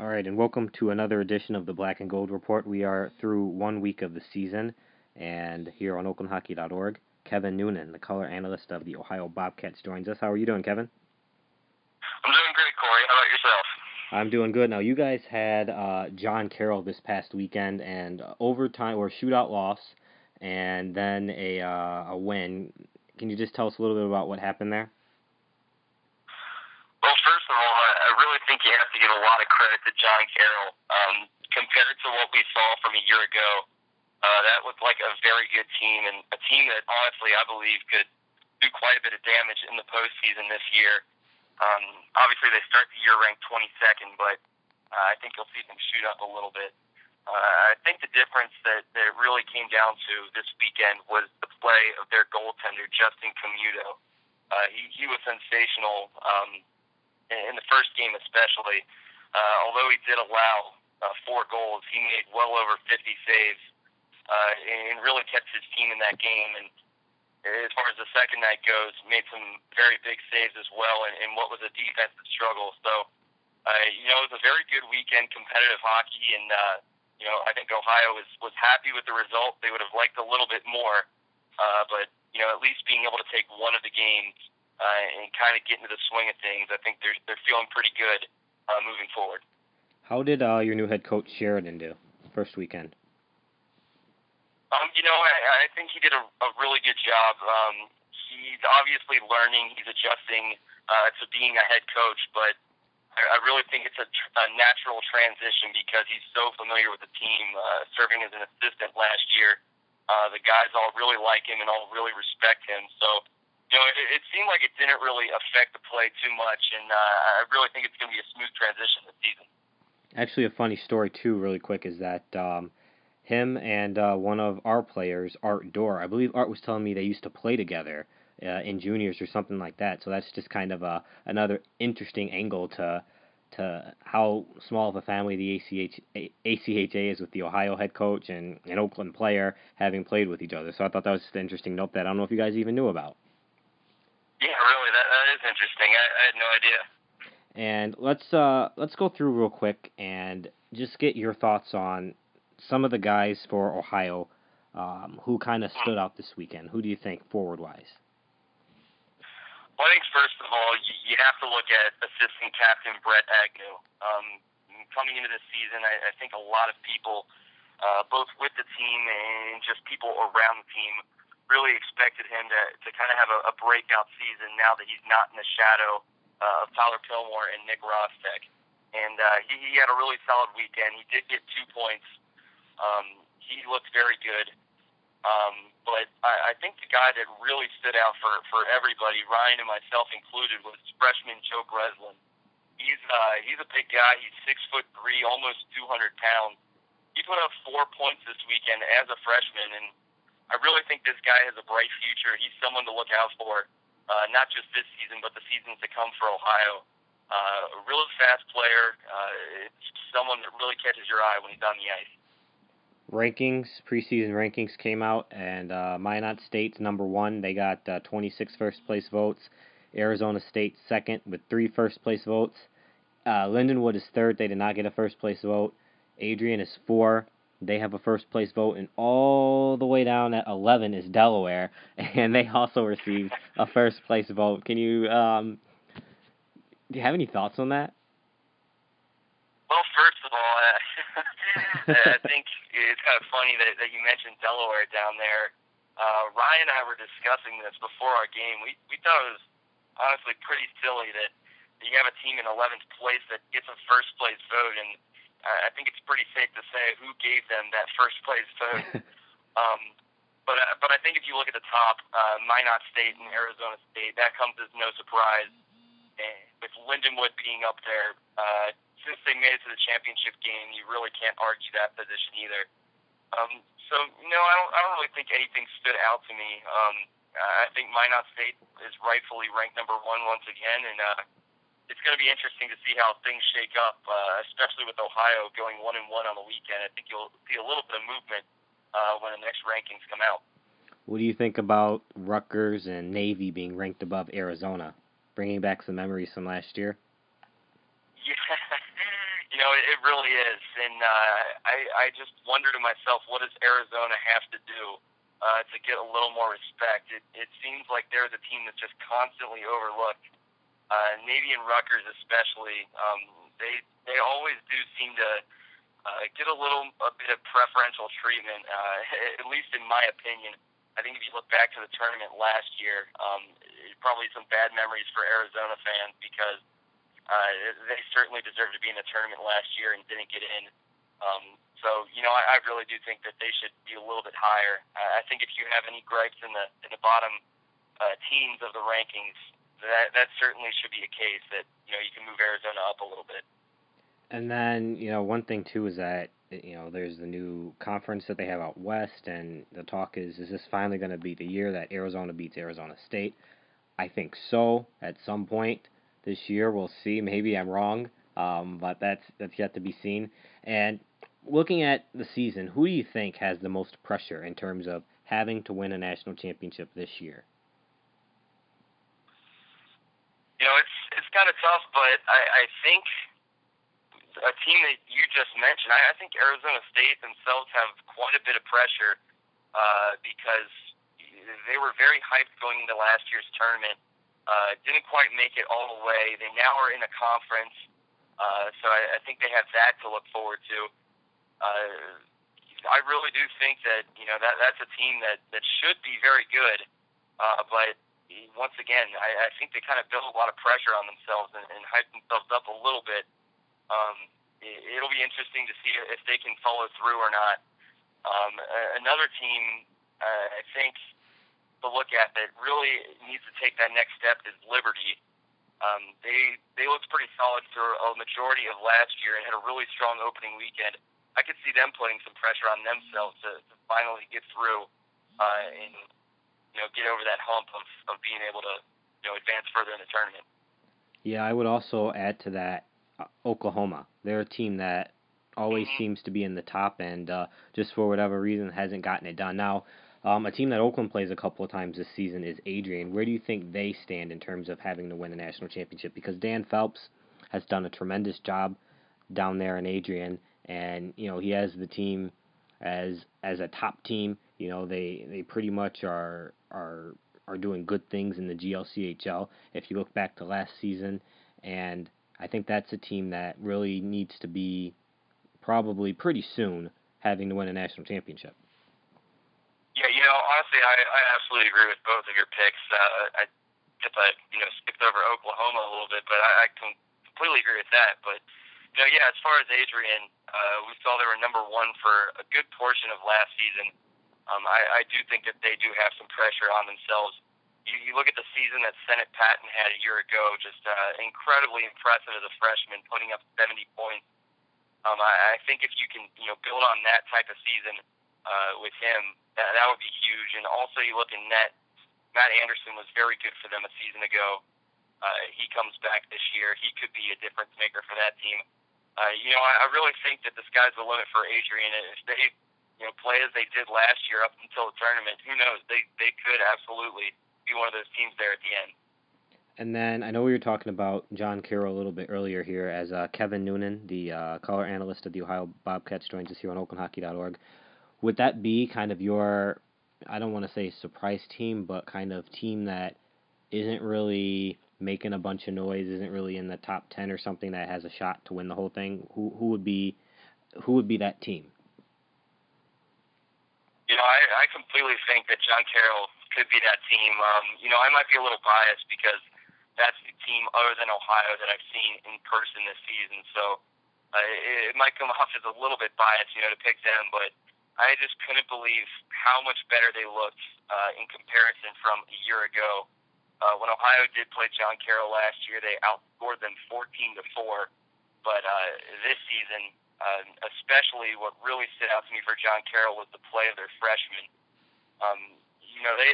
All right, and welcome to another edition of the Black and Gold Report. We are through 1 week of the season, and here on OaklandHockey.org, Kevin Noonan, the color analyst of the Ohio Bobcats, joins us. How are you doing, Kevin? I'm doing great, Corey. How about yourself? I'm doing good. Now, you guys had John Carroll this past weekend, and overtime or shootout loss, and then a win. Can you just tell us a little bit about what happened there? Well, first of all, I really think you have to give a lot of credit to John Carroll. Compared to what we saw from a year ago, that looked like a very good team, and a team that honestly I believe could do quite a bit of damage in the postseason this year. Obviously, they start the year ranked 22nd, but I think you'll see them shoot up a little bit. I think the difference that it really came down to this weekend was the play of their goaltender, Justin Commuto. He was sensational in the first game especially. Although he did allow 4 goals, he made well over 50 saves and really kept his team in that game. And as far as the second night goes, made some very big saves as well in what was a defensive struggle. So, it was a very good weekend, competitive hockey, and, I think Ohio was happy with the result. They would have liked a little bit more, but, at least being able to take one of the games and kind of get into the swing of things, I think they're feeling pretty good moving forward. How did your new head coach Sheridan do first weekend? I think he did a really good job. He's obviously learning. He's adjusting to being a head coach, but I really think it's a natural transition because he's so familiar with the team, serving as an assistant last year. The guys all really like him and all really respect him. So, it seemed like it didn't really affect the play too much, and I really think it's going to be a smooth transition this season. Actually, a funny story, too, really quick, is that him and one of our players, Art Dorr, I believe Art was telling me they used to play together in juniors or something like that. So that's just kind of another interesting angle to how small of a family the ACHA is with the Ohio head coach and an Oakland player having played with each other. So I thought that was just an interesting note that I don't know if you guys even knew about. Yeah, really, that is interesting. I had no idea. And let's go through real quick and just get your thoughts on some of the guys for Ohio who kind of stood out this weekend. Who do you think forward-wise? Well, I think first of all, you have to look at assistant captain Brett Agnew. Coming into this season, I think a lot of people, both with the team and just people around the team, really expected him to kind of have a breakout season now that he's not in the shadow of Tyler Pillmore and Nick Rostek. And he had a really solid weekend. He did get 2 points. He looked very good. But I think the guy that really stood out for everybody, Ryan and myself included, was freshman Joe Breslin. He's a big guy. He's 6'3", almost 200 pounds. He put up 4 points this weekend as a freshman, and I really think this guy has a bright future. He's someone to look out for, not just this season, but the seasons to come for Ohio. A really fast player. It's someone that really catches your eye when he's on the ice. Preseason rankings came out, and Minot State's number 1. They got 26 first-place votes. Arizona State second with 3 first-place votes. Lindenwood is third. They did not get a first-place vote. Adrian is 4. They have a first-place vote, and all the way down at 11 is Delaware, and they also received a first-place vote. Can you, do you have any thoughts on that? Well, first of all, I think it's kind of funny that you mentioned Delaware down there. Ryan and I were discussing this before our game. We thought it was honestly pretty silly that you have a team in 11th place that gets a first-place vote, and I think it's pretty safe to say who gave them that first-place vote. But I think if you look at the top, Minot State and Arizona State, that comes as no surprise. And with Lindenwood being up there, since they made it to the championship game, you really can't argue that position either. So, I don't really think anything stood out to me. I think Minot State is rightfully ranked number 1 once again, and it's going to be interesting to see how things shake up, especially with Ohio going 1-1 on the weekend. I think you'll see a little bit of movement when the next rankings come out. What do you think about Rutgers and Navy being ranked above Arizona, bringing back some memories from last year? Yeah, it really is, and I just wonder to myself, what does Arizona have to do to get a little more respect? It seems like they're the team that's just constantly overlooked. Navy and Rutgers especially, they always do seem to get a bit of preferential treatment, at least in my opinion. I think if you look back to the tournament last year, probably some bad memories for Arizona fans because they certainly deserved to be in the tournament last year and didn't get in. So I really do think that they should be a little bit higher. I think if you have any gripes in the bottom teams of the rankings, that certainly should be a case that you can move Arizona up a little bit. And then, one thing too is that, there's the new conference that they have out west, and the talk is this finally going to be the year that Arizona beats Arizona State? I think so at some point this year. We'll see. Maybe I'm wrong, but that's yet to be seen. And looking at the season, who do you think has the most pressure in terms of having to win a national championship this year? It's kind of tough, but I think a team that you just mentioned, I think Arizona State themselves have quite a bit of pressure because they were very hyped going into last year's tournament. Didn't quite make it all the way. They now are in a conference, so I think they have that to look forward to. I really do think that that's a team that should be very good, but once again, I think they kind of build a lot of pressure on themselves and hype themselves up a little bit. It'll be interesting to see if they can follow through or not. Another team, I think, to look at that really needs to take that next step is Liberty. They looked pretty solid for a majority of last year and had a really strong opening weekend. I could see them putting some pressure on themselves to finally get through and get over that hump of being able to advance further in the tournament. Yeah, I would also add to that Oklahoma. They're a team that always seems to be in the top and just for whatever reason hasn't gotten it done. Now, a team that Oakland plays a couple of times this season is Adrian. Where do you think they stand in terms of having to win a national championship? Because Dan Phelps has done a tremendous job down there in Adrian, and he has the team as a top team. They pretty much are doing good things in the GLCHL. If you look back to last season, and I think that's a team that really needs to be probably pretty soon having to win a national championship. Yeah, honestly, I absolutely agree with both of your picks. I guess I skipped over Oklahoma a little bit, but I completely agree with that. But yeah, as far as Adrian, we saw they were number one for a good portion of last season. I do think that they do have some pressure on themselves. You look at the season that Sennett Patton had a year ago, just incredibly impressive as a freshman, putting up 70 points. I think if you can build on that type of season with him, that would be huge. And also you look in net, Matt Anderson was very good for them a season ago. He comes back this year. He could be a difference maker for that team. I really think that the sky's the limit for Adrian. If they play as they did last year up until the tournament, who knows? They could absolutely be one of those teams there at the end. And then I know we were talking about John Carroll a little bit earlier here as Kevin Noonan, the color analyst of the Ohio Bobcats, joins us here on OaklandHockey.org. Would that be kind of your, I don't want to say surprise team, but kind of team that isn't really making a bunch of noise, isn't really in the top 10 or something that has a shot to win the whole thing? Who would be that team? I completely think that John Carroll could be that team. I might be a little biased because that's the team other than Ohio that I've seen in person this season. So it might come off as a little bit biased, to pick them, but I just couldn't believe how much better they looked in comparison from a year ago. When Ohio did play John Carroll last year, they outscored them 14-4. But this season, especially what really stood out to me for John Carroll was the play of their freshmen.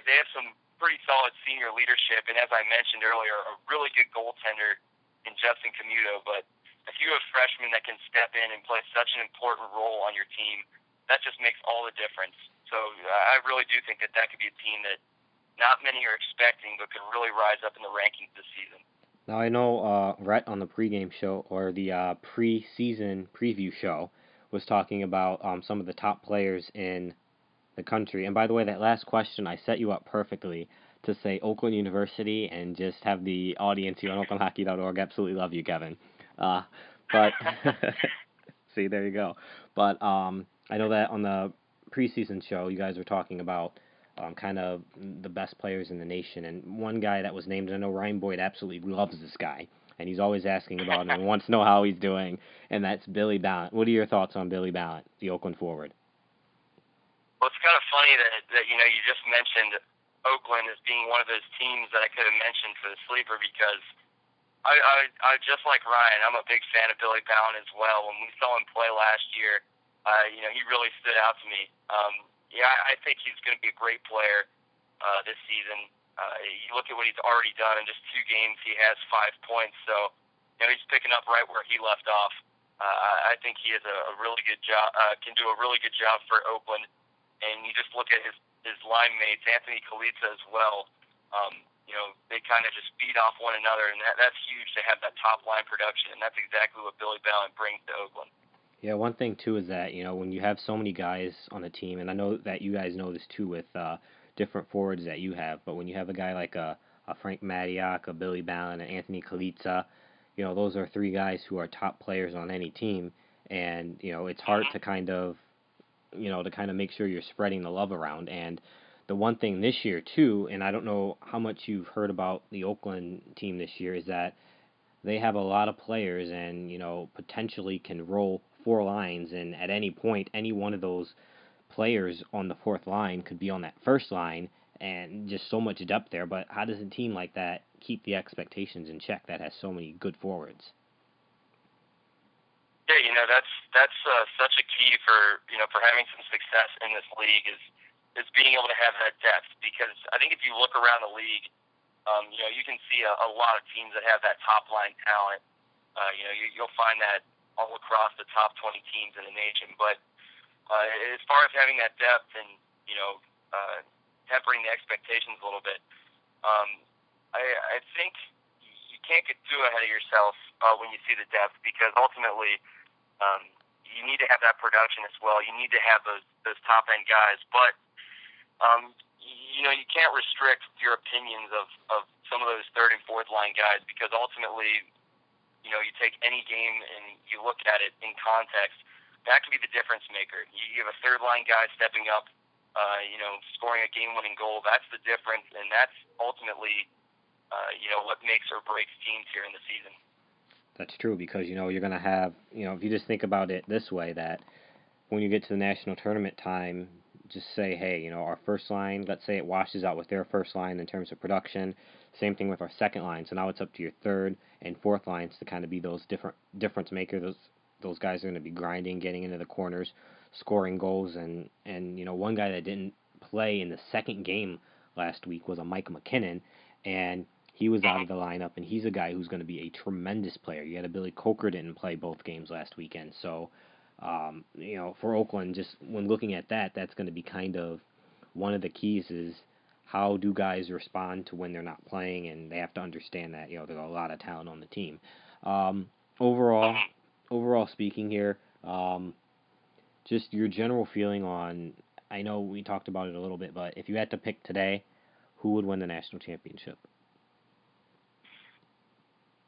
They have some pretty solid senior leadership, and as I mentioned earlier, a really good goaltender in Justin Camuto. But if you have freshmen that can step in and play such an important role on your team, that just makes all the difference. So I really do think that could be a team that not many are expecting, but could really rise up in the rankings this season. Now I know Rhett on the pregame show or the preseason preview show was talking about some of the top players in the country. And by the way, that last question I set you up perfectly to say Oakland University and just have the audience here on OaklandHockey.org absolutely love you, Kevin. But see, there you go. But I know that on the preseason show, you guys were talking about kind of the best players in the nation, and one guy that was named, I know Ryan Boyd absolutely loves this guy, and he's always asking about him and wants to know how he's doing, and that's Billy Ballant. What are your thoughts on Billy Ballant, the Oakland forward? Well, it's kind of funny that you just mentioned Oakland as being one of those teams that I could have mentioned for the sleeper because I just like Ryan, I'm a big fan of Billy Ballant as well. When we saw him play last year, he really stood out to me. Yeah, I think he's going to be a great player this season. You look at what he's already done in just 2 games; he has 5 points. So, he's picking up right where he left off. I think he is a really good job. Can do a really good job for Oakland. And you just look at his line mates, Anthony Kalitsa as well. They kind of just feed off one another, and that's huge to have that top line production, and that's exactly what Billy Ballant brings to Oakland. Yeah, one thing too is that when you have so many guys on the team, and I know that you guys know this too with different forwards that you have, but when you have a guy like a Frank Matiak, a Billy Ballant, and Anthony Kalitsa, those are 3 guys who are top players on any team, and it's hard to kind of make sure you're spreading the love around. And the one thing this year too, and I don't know how much you've heard about the Oakland team this year, is that they have a lot of players and potentially can roll 4 lines, and at any point any one of those players on the 4th line could be on that first line, and just so much depth there. But how does a team like that keep the expectations in check that has so many good forwards? Yeah, that's such a key for having some success in this league is being able to have that depth. Because I think if you look around the league, you can see a lot of teams that have that top line talent. You'll find that all across the top 20 teams in the nation. But as far as having that depth and tempering the expectations a little bit, I think you can't get too ahead of yourself when you see the depth, because ultimately you need to have that production as well. You need to have those top end guys, but you can't restrict your opinions of some of those 3rd and 4th line guys, because ultimately, you take any game and you look at it in context. That can be the difference maker. You have a 3rd line guy stepping up, scoring a game winning goal. That's the difference, and that's ultimately what makes or breaks teams here in the season. That's true, because you're going to have, if you just think about it this way, that when you get to the national tournament time, just say, hey, our first line, let's say it washes out with their first line in terms of production. Same thing with our second line. So now it's up to your 3rd and 4th lines to kind of be those difference makers. Those guys are going to be grinding, getting into the corners, scoring goals, and one guy that didn't play in the 2nd game last week was a Mike McKinnon, and he was out of the lineup, and he's a guy who's going to be a tremendous player. You had a Billy Coker didn't play both games last weekend, so for Oakland, just when looking at that, that's going to be kind of one of the keys is how do guys respond to when they're not playing, and they have to understand that there's a lot of talent on the team. Overall speaking here, just your general feeling on, I know we talked about it a little bit, but if you had to pick today, who would win the national championship?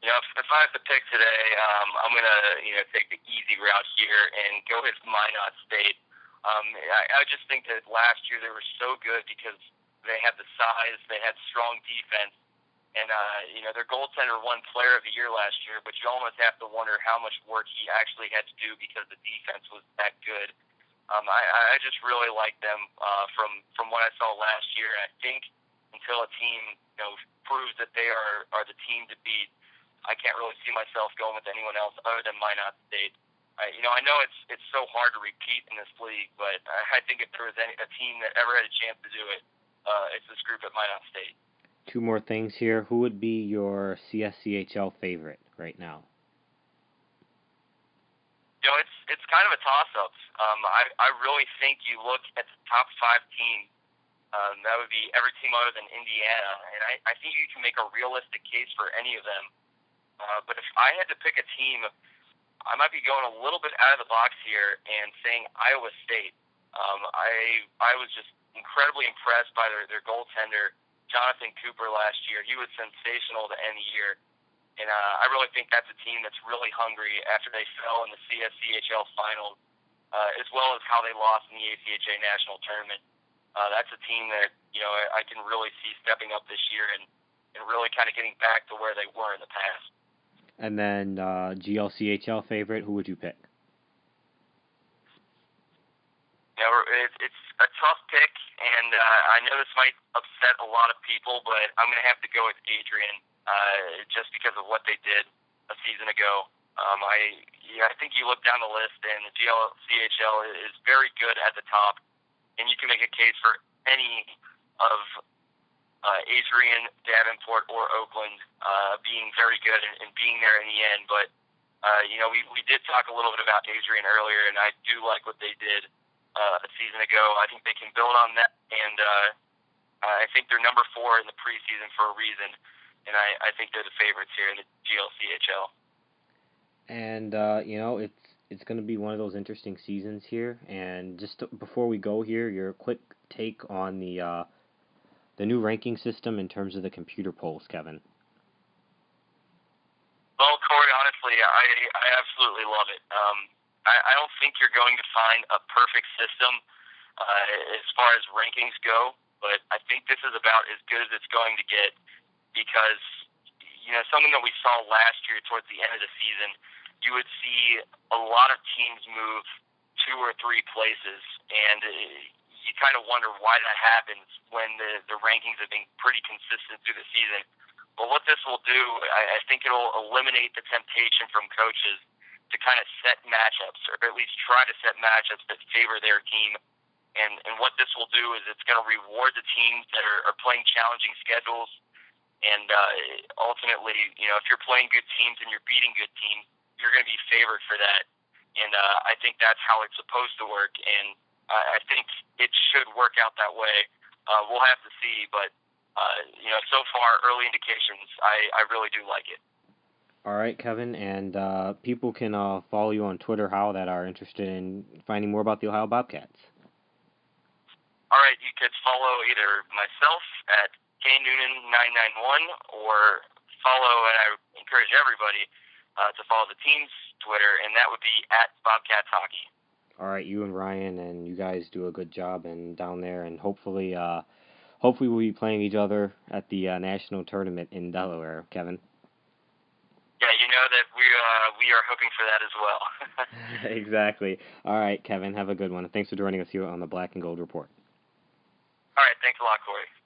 If I have to pick today, I'm going to take the easy route here and go with Minot State. I just think that last year they were so good because they had the size, they had strong defense, and their goaltender won Player of the Year last year, but you almost have to wonder how much work he actually had to do because the defense was that good. I just really like them from what I saw last year, and I think until a team proves that they are the team to beat, I can't really see myself going with anyone else other than Minot State. I know it's so hard to repeat in this league, but I think if there was a team that ever had a chance to do it, it's this group at Minot State. 2 more things here. Who would be your CSCHL favorite right now? It's kind of a toss-up. I really think you look at the top 5 teams. That would be every team other than Indiana, and I think you can make a realistic case for any of them But if I had to pick a team, I might be going a little bit out of the box here and saying Iowa State. I was just incredibly impressed by their goaltender, Jonathan Cooper, last year. He was sensational to end the year. And I really think that's a team that's really hungry after they fell in the CSCHL finals, as well as how they lost in the ACHA National Tournament. That's a team that, I can really see stepping up this year and really kind of getting back to where they were in the past. And then GLCHL favorite, who would you pick? It's a tough pick, and I know this might upset a lot of people, but I'm going to have to go with Adrian just because of what they did a season ago. I think you look down the list, and the GLCHL is very good at the top, and you can make a case for any of Adrian, Davenport, or Oakland being very good and being there in the end. But we did talk a little bit about Adrian earlier, and I do like what they did a season ago. I think they can build on that, and I think they're number 4 in the preseason for a reason, and I think they're the favorites here in the GLCHL. And it's going to be one of those interesting seasons here. And before we go here, your quick take on the new ranking system in terms of the computer polls, Kevin. Well, Corey, honestly, I absolutely love it. I don't think you're going to find a perfect system as far as rankings go, but I think this is about as good as it's going to get because, something that we saw last year towards the end of the season, you would see a lot of teams move 2 or 3 places, and you kind of wonder why that happens when the rankings have been pretty consistent through the season. But what this will do, I think it'll eliminate the temptation from coaches to kind of set matchups, or at least try to set matchups that favor their team. And what this will do is it's going to reward the teams that are playing challenging schedules. And ultimately, if you're playing good teams and you're beating good teams, you're going to be favored for that. And I think that's how it's supposed to work. And I think it should work out that way. We'll have to see. But, so far, early indications, I really do like it. All right, Kevin, and people can follow you on Twitter that are interested in finding more about the Ohio Bobcats. All right, you could follow either myself at KNoonan991 or follow, and I encourage everybody to follow the team's Twitter, and that would be at Bobcats Hockey. All right, you and Ryan, and you guys do a good job down there, and hopefully we'll be playing each other at the national tournament in Delaware, Kevin. Yeah, that we are hoping for that as well. Exactly. All right, Kevin, have a good one. Thanks for joining us here on the Black and Gold Report. All right, thanks a lot, Corey.